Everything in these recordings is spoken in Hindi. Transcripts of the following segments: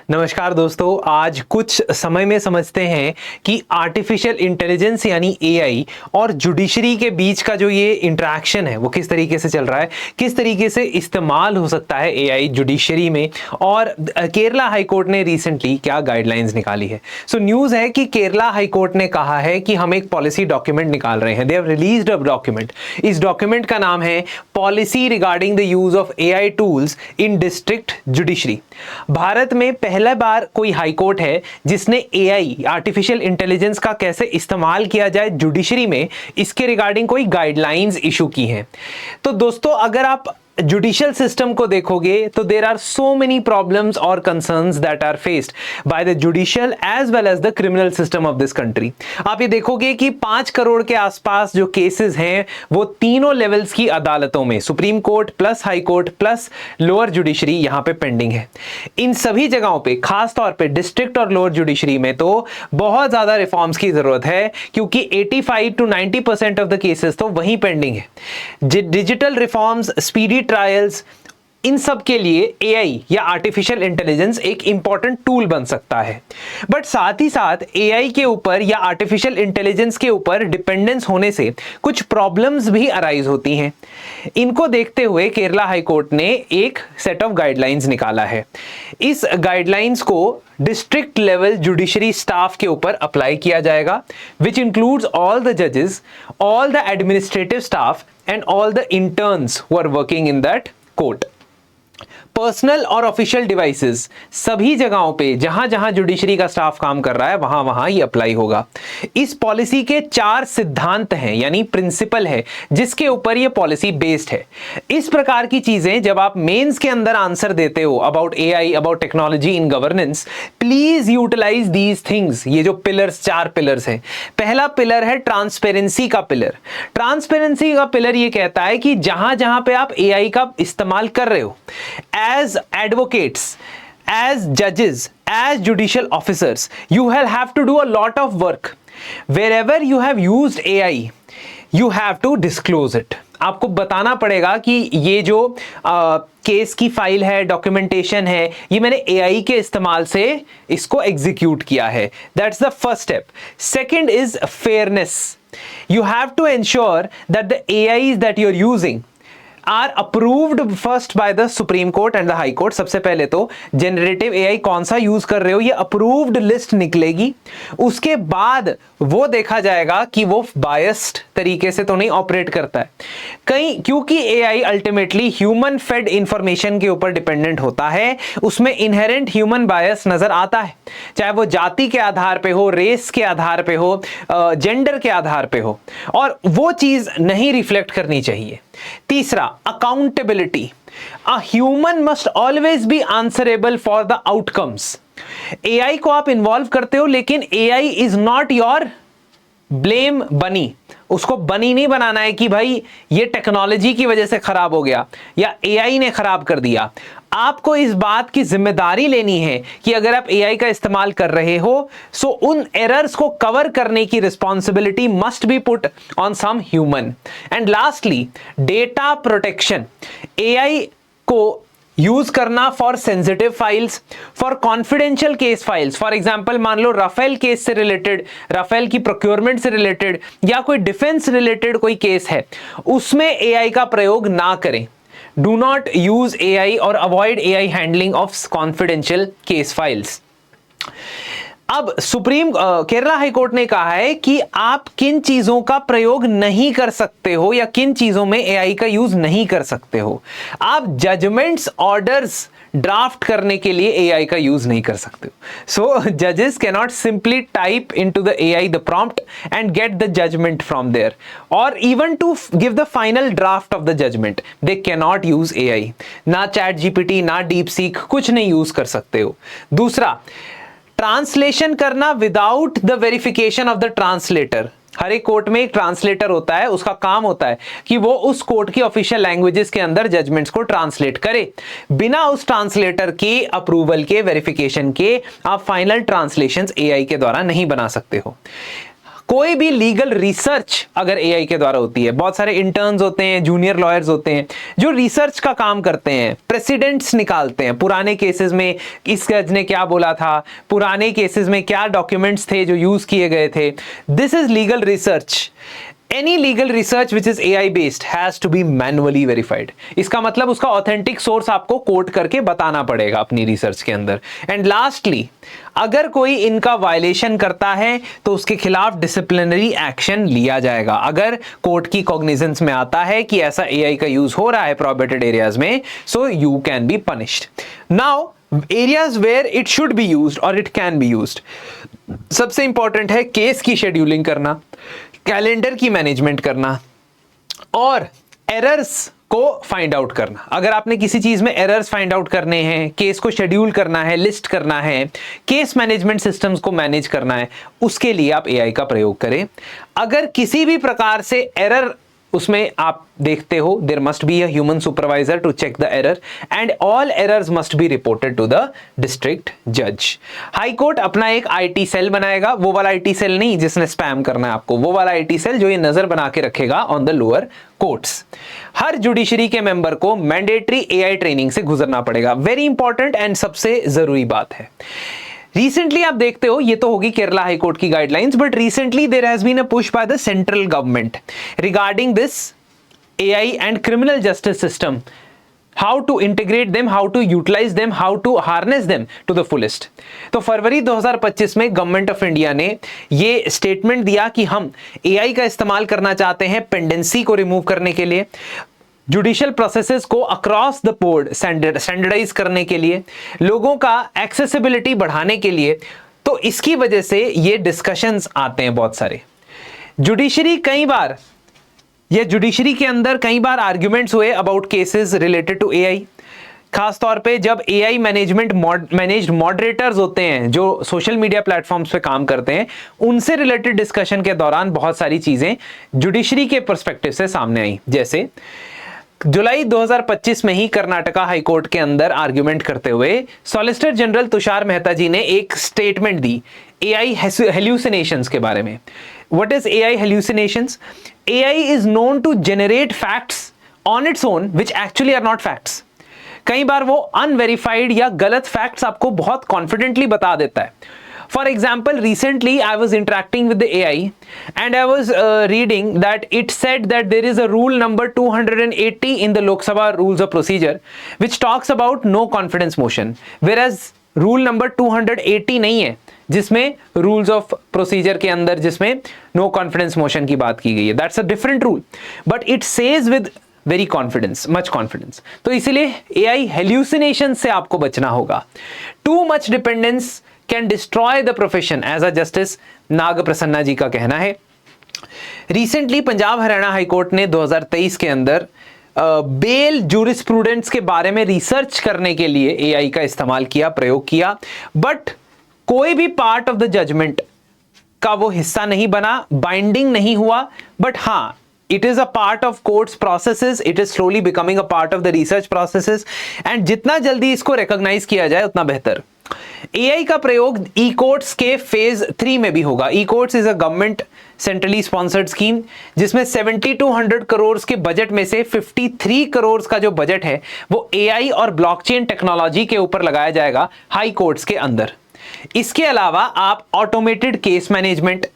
नमस्कार दोस्तों, आज कुछ समय में समझते हैं कि आर्टिफिशियल इंटेलिजेंस यानी एआई और जुडिशरी के बीच का जो ये इंटरेक्शन है वो किस तरीके से चल रहा है, किस तरीके से इस्तेमाल हो सकता है एआई जुडिशरी में। और केरला हाई कोर्ट ने रिसेंटली क्या गाइडलाइंस निकाली है। सो न्यूज़ है कि केरला हाई कोर्ट ने कहा है कि हम एक पॉलिसी डॉक्यूमेंट निकाल रहे हैं। They have released a document. इस डॉक्यूमेंट का नाम है policy regarding the use of AI tools in district judiciary. Bharat में पहला बार कोई हाई कोर्ट है जिसने एआई आर्टिफिशियल इंटेलिजेंस का कैसे इस्तेमाल किया जाए जुडिशरी में, इसके रिगार्डिंग कोई गाइडलाइंस इशू की हैं। तो दोस्तों, अगर आप जुडिशियल सिस्टम को देखोगे तो there are so many problems और concerns that are faced by the judicial as well as the criminal system of this country. आप ये देखोगे कि 5 करोड़ के आसपास जो केसेस हैं वो तीनों लेवल्स की अदालतों में, supreme court plus high court plus lower judiciary, यहां पे पेंडिंग है। इन सभी जगहों पे, खास तौर पे डिस्ट्रिक्ट और लोअर जुडिशरी में तो बहुत ज्यादा रिफॉर्म्स की जरूरत है, क्योंकि 85 to 90% ऑफ द केसेस तो वहीं पेंडिंग है। डिजिटल रिफॉर्म्स, स्पीडी ट्रायल्स, इन सब के लिए एआई या आर्टिफिशियल इंटेलिजेंस एक इंपॉर्टेंट टूल बन सकता है। बट साथ ही साथ एआई के ऊपर या आर्टिफिशियल इंटेलिजेंस के ऊपर डिपेंडेंस होने से कुछ प्रॉब्लम्स भी अराइज होती हैं। इनको देखते हुए केरला हाई कोर्ट ने एक सेट ऑफ गाइडलाइंस निकाला है। इस गाइडलाइंस को डिस्ट्रिक्ट लेवल जुडिशरी स्टाफ के ऊपर अप्लाई किया जाएगा, विच इंक्लूड्स ऑल द जजेस, all the administrative staff and all the interns who are working in that court. Personal और ऑफिशियल डिवाइसेस, सभी जगहों पे जहां जहां जुडिशरी का स्टाफ काम कर रहा है वहां वहां ये अप्लाई होगा। इस पॉलिसी के 4 सिद्धांत हैं, यानी प्रिंसिपल है, जिसके ऊपर ये पॉलिसी बेस्ड है। इस प्रकार की चीजें जब आप मेंस के अंदर आंसर देते हो about AI, about technology in governance, please utilize these things. ये जो पिलर्स, 4 पिलर्स हैं। पहला पिलर है ट्रांसपेरेंसी का पिलर। ट्रांसपेरेंसी का पिलर ये कहता है कि जहां जहां पे आप एआई का इस्तेमाल कर रहे हो, as advocates, as judges, as judicial officers, you will have to do a lot of work. Wherever you have used AI, you have to disclose it. आपको बताना पड़ेगा कि ये जो केस की फाइल है, डॉक्यूमेंटेशन है, ये मैंने एआई के इस्तेमाल से इसको एग्जीक्यूट किया है। That's the first step. Second is fairness. You have to ensure that the AIs that you're using are approved first by the Supreme Court and the High Court। सबसे पहले तो जनरेटिव एआई कौन सा यूज कर रहे हो, ये अप्रूव्ड लिस्ट निकलेगी। उसके बाद वो देखा जाएगा कि वो बायस्ड तरीके से तो नहीं ऑपरेट करता है कहीं, क्योंकि AI ultimately human fed information के ऊपर डिपेंडेंट होता है। उसमें इनहेरेंट ह्यूमन बायस नजर आता है, चाहे वो जाति के आधार पे हो, रेस के आधार पे हो, जेंडर के आधार पे हो, और वो चीज नहीं रिफ्लेक्ट करनी चाहिए। तीसरा, accountability. A human must always be answerable for the outcomes. AI को आप इन्वॉल्व करते हो, लेकिन AI is not your blame बनी। उसको बनी नहीं बनाना है कि भाई ये टेक्नोलॉजी की वजह से खराब हो गया या एआई ने खराब कर दिया। आपको इस बात की जिम्मेदारी लेनी है कि अगर आप एआई का इस्तेमाल कर रहे हो, सो उन एरर्स को कवर करने की responsibility must be put on some human. And lastly, data protection. AI को यूज करना for sensitive files, for confidential case files. For example, मान लो राफेल केस से रिलेटेड, राफेल की प्रोक्योरमेंट से रिलेटेड या कोई डिफेंस रिलेटेड कोई केस है, उसमें एआई का प्रयोग ना करें। डू नॉट यूज एआई और avoid AI handling of confidential case files. अब केरला हाई कोर्ट ने कहा है कि आप किन चीजों का प्रयोग नहीं कर सकते हो या किन चीजों में एआई का यूज नहीं कर सकते हो। आप जजमेंट्स, ऑर्डर्स ड्राफ्ट करने के लिए एआई का यूज नहीं कर सकते हो। सो जजेस can not simply type into the AI the prompt and get the judgment from there, और even to give the final draft of the judgment they can not use AI. ना चैट जीपीटी, ना डीप सीक, कुछ नहीं यूज कर सकते हो। दूसरा, ट्रांसलेशन करना without the verification of the translator. हर एक कोर्ट में एक ट्रांसलेटर होता है, उसका काम होता है कि वो उस कोर्ट की ऑफिशियल लैंग्वेजेस के अंदर जजमेंट्स को ट्रांसलेट करे। बिना उस ट्रांसलेटर के अप्रूवल के, वेरिफिकेशन के, आप फाइनल ट्रांसलेशंस एआई के द्वारा नहीं बना सकते हो। कोई भी लीगल रिसर्च अगर एआई के द्वारा होती है, बहुत सारे इंटर्न्स होते हैं, जूनियर लॉयर्स होते हैं जो रिसर्च का काम करते हैं, प्रेसिडेंट्स निकालते हैं, पुराने केसेस में इस जज ने क्या बोला था, पुराने केसेस में क्या डॉक्यूमेंट्स थे जो यूज किए गए थे, this is legal research. Any legal research which is AI based has to be manually verified। इसका मतलब उसका ऑथेंटिक सोर्स आपको कोट करके बताना पड़ेगा अपनी रिसर्च के अंदर। एंड लास्टली, अगर कोई इनका वायलेशन करता है तो उसके खिलाफ डिसिप्लिनरी एक्शन लिया जाएगा। अगर कोर्ट की कॉग्निजेंस में आता है कि ऐसा एआई का यूज हो रहा है प्रोहिबिटेड एरियाज में, so you can be punished. Now areas where it should be used और इट कैन बी यूज्ड, सबसे इंपॉर्टेंट है केस की शेड्यूलिंग करना, कैलेंडर की मैनेजमेंट करना और एरर्स को फाइंड आउट करना। अगर आपने किसी चीज में एरर्स फाइंड आउट करने हैं, केस को शेड्यूल करना है, लिस्ट करना है, केस मैनेजमेंट सिस्टम्स को मैनेज करना है, उसके लिए आप एआई का प्रयोग करें। अगर किसी भी प्रकार से एरर उसमें आप देखते हो, there must be a human supervisor to check the error and all errors must be reported to the district जज। हाई कोर्ट अपना एक आईटी सेल बनाएगा, वो वाला आईटी सेल नहीं जिसने स्पैम करना है आपको, वो वाला आईटी सेल जो ये नजर बना के रखेगा on the lower courts. Her judiciary के मेंबर को मैंडेटरी एआई ट्रेनिंग से गुजरना पड़ेगा, वेरी इंपॉर्टेंट एंड सबसे जरूरी बात है। रिसेंटली आप देखते हो, ये तो होगी केरला हाई कोर्ट की guidelines, but recently there has been a push by the central government regarding this AI and criminal justice system, how to integrate them, how to utilise them, how to harness them to the fullest. तो फरवरी 2025 में गवर्नमेंट ऑफ इंडिया ने ये स्टेटमेंट दिया कि हम एआई का इस्तेमाल करना चाहते हैं पेंडेंसी को रिमूव करने के लिए, जुडिशियल प्रोसेसेस को अक्रॉस द बोर्ड स्टैंडर्डाइज करने के लिए, लोगों का एक्सेसिबिलिटी बढ़ाने के लिए। तो इसकी वजह से ये डिस्कशंस आते हैं बहुत सारे। जुडिशरी के अंदर कई बार आर्ग्यूमेंट्स हुए about cases related to AI, खास तौर पे जब एआई मैनेज्ड मॉडरेटर्स होते हैं जो सोशल मीडिया प्लेटफॉर्म्स पे काम करते हैं, उनसे रिलेटेड डिस्कशन के दौरान बहुत सारी चीजें जुडिशरी के पर्सपेक्टिव से सामने आई। जैसे जुलाई 2025 में ही कर्नाटका हाईकोर्ट के अंदर आर्ग्यूमेंट करते हुए सॉलिसिटर जनरल तुषार मेहता जी ने एक स्टेटमेंट दी एआई हेल्यूसिनेशंस के बारे में। What is AI hallucinations? AI is known to generate facts on its own which actually are not facts. कई बार वो अनवेरिफाइड या गलत फैक्ट्स आपको बहुत कॉन्फिडेंटली बता देता है। For example, recently I was interacting with the AI and I was reading that it said that there is a rule number 280 in the Lok Sabha Rules of Procedure which talks about no confidence motion, whereas rule number 280 नहीं है जिसमें rules of procedure के अंदर जिसमें no confidence motion की बात की गई है। That's a different rule, but it says with very confidence, much confidence। तो इसीलिए AI hallucination से आपको बचना होगा। Too much dependence can destroy the profession, ऐसा जस्टिस नाग प्रसन्ना जी का कहना है। रिसेंटली पंजाब हरियाणा हाईकोर्ट ने 2023 के अंदर बेल जूरिस्प्रूडेंस के बारे में रिसर्च करने के लिए एआई का इस्तेमाल किया, प्रयोग किया, बट कोई भी पार्ट ऑफ द जजमेंट का वो हिस्सा नहीं बना, बाइंडिंग नहीं हुआ, बट हाँ it is a part of courts processes, it is slowly becoming a part of the research processes and जितना जल्दी इसको रिकॉग्नाइज किया जाए उतना बेहतर। एआई का प्रयोग ई कोर्ट्स के फेज 3 में भी होगा। E courts is a government centrally sponsored scheme जिसमें 7200 करोड़ के बजट में से 53 करोड़ का जो बजट है वो एआई और ब्लॉकचेन टेक्नोलॉजी के ऊपर लगाया जाएगा हाई कोर्ट्स के अंदर। इसके अलावा आप automated case management,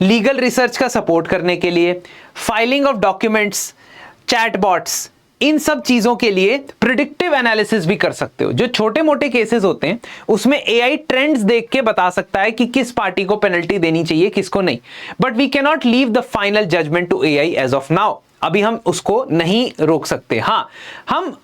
legal research का सपोर्ट करने के लिए, फाइलिंग ऑफ डॉक्यूमेंट्स, चैटबॉट्स, इन सब चीजों के लिए प्रिडिक्टिव एनालिसिस भी कर सकते हो। जो छोटे मोटे केसेस होते हैं उसमें एआई ट्रेंड्स देख के बता सकता है कि किस पार्टी को पेनल्टी देनी चाहिए, किसको नहीं। But we can not leave the final judgement to AI as of now. अभी हम उसको नहीं रोक सकते। हाँ, हम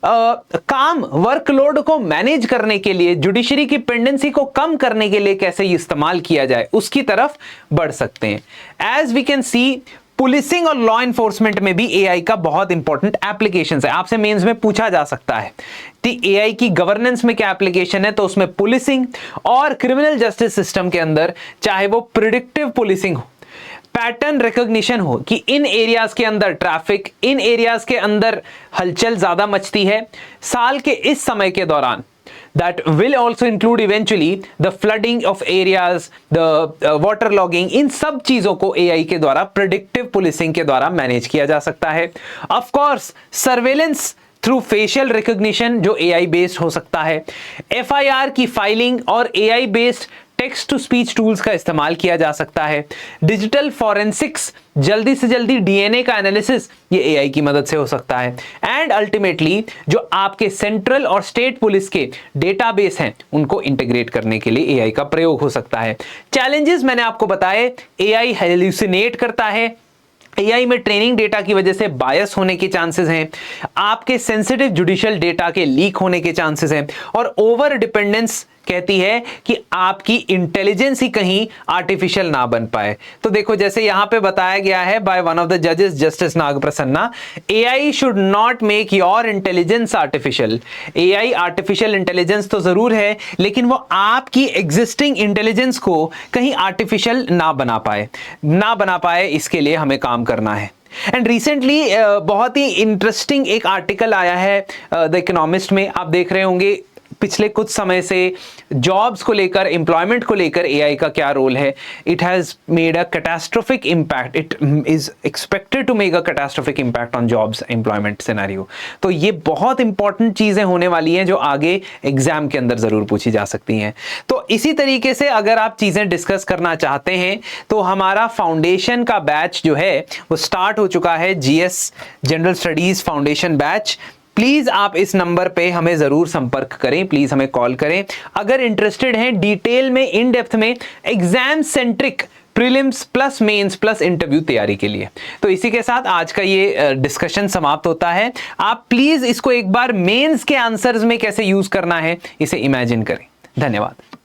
काम वर्कलोड को मैनेज करने के लिए, जुडिशरी की पेंडेंसी को कम करने के लिए कैसे इस्तेमाल किया जाए उसकी तरफ बढ़ सकते हैं। As we can see policing और लॉ एनफोर्समेंट में भी एआई का बहुत इंपॉर्टेंट एप्लीकेशंस है। आपसे मेंस में पूछा जा सकता है कि एआई की गवर्नेंस में क्या एप्लीकेशन है, तो उसमें पुलिसिंग और क्रिमिनल जस्टिस सिस्टम के अंदर, चाहे वो प्रिडिक्टिव पुलिसिंग हो, पैटर्न रिकॉग्निशन हो कि इन एरियाज के अंदर ट्रैफिक, इन एरियाज के अंदर हलचल ज्यादा मचती है, साल के इस समय के दौरान that will also include eventually the flooding of areas, the water logging, इन सब चीजों को AI के द्वारा प्रेडिक्टिव पुलिसिंग के द्वारा मैनेज किया जा सकता है। Of course surveillance through facial recognition जो AI बेस्ड हो सकता है, FIR की फाइलिंग और AI based text to speech tools का इस्तेमाल किया जा सकता है। डिजिटल फॉरेंसिक्स, जल्दी से जल्दी DNA का एनालिसिस, ये AI की मदद से हो सकता है। एंड अल्टीमेटली जो आपके सेंट्रल और स्टेट पुलिस के डेटाबेस हैं उनको इंटीग्रेट करने के लिए AI का प्रयोग हो सकता है। चैलेंजेस मैंने आपको बताए, AI हेलुसिनेट करता है, AI में ट्रेनिंग डेटा की वजह से बायस होने के चांसेस हैं, आपके सेंसिटिव जुडिशियल डेटा के लीक होने के चांसेस हैं, और ओवर डिपेंडेंस कहती है कि आपकी इंटेलिजेंस ही कहीं आर्टिफिशियल ना बन पाए। तो देखो जैसे यहां पे बताया गया है बाय वन ऑफ द जजेस justice Nag Prasanna, AI should not make your intelligence artificial. AI artificial intelligence तो जरूर है, लेकिन वो आपकी एग्जिस्टिंग इंटेलिजेंस को कहीं आर्टिफिशियल ना बना पाए, इसके लिए हमें काम करना है। एंड रिसेंटली बहुत ही इंटरेस्टिंग एक आर्टिकल आया है द इकोनॉमिस्ट में, आप देख रहे होंगे पिछले कुछ समय से जॉब्स को लेकर, एम्प्लॉयमेंट को लेकर AI का क्या रोल है। It has made a catastrophic impact, it is expected to make a catastrophic impact on jobs employment scenario. तो ये बहुत इंपॉर्टेंट चीजें होने वाली हैं जो आगे एग्जाम के अंदर जरूर पूछी जा सकती हैं। तो इसी तरीके से अगर आप चीजें डिस्कस करना चाहते हैं तो हमारा फाउंडेशन का बैच जो है वो स्टार्ट हो चुका है, GS general studies foundation batch. Please आप इस नंबर पे हमें जरूर संपर्क करें, प्लीज हमें कॉल करें अगर इंटरेस्टेड हैं डिटेल में, इन डेप्थ में exam centric prelims plus mains plus interview तैयारी के लिए। तो इसी के साथ आज का ये डिस्कशन समाप्त होता है। आप प्लीज इसको एक बार मेंस के आंसर्स में कैसे यूज करना है इसे इमेजिन करें। धन्यवाद।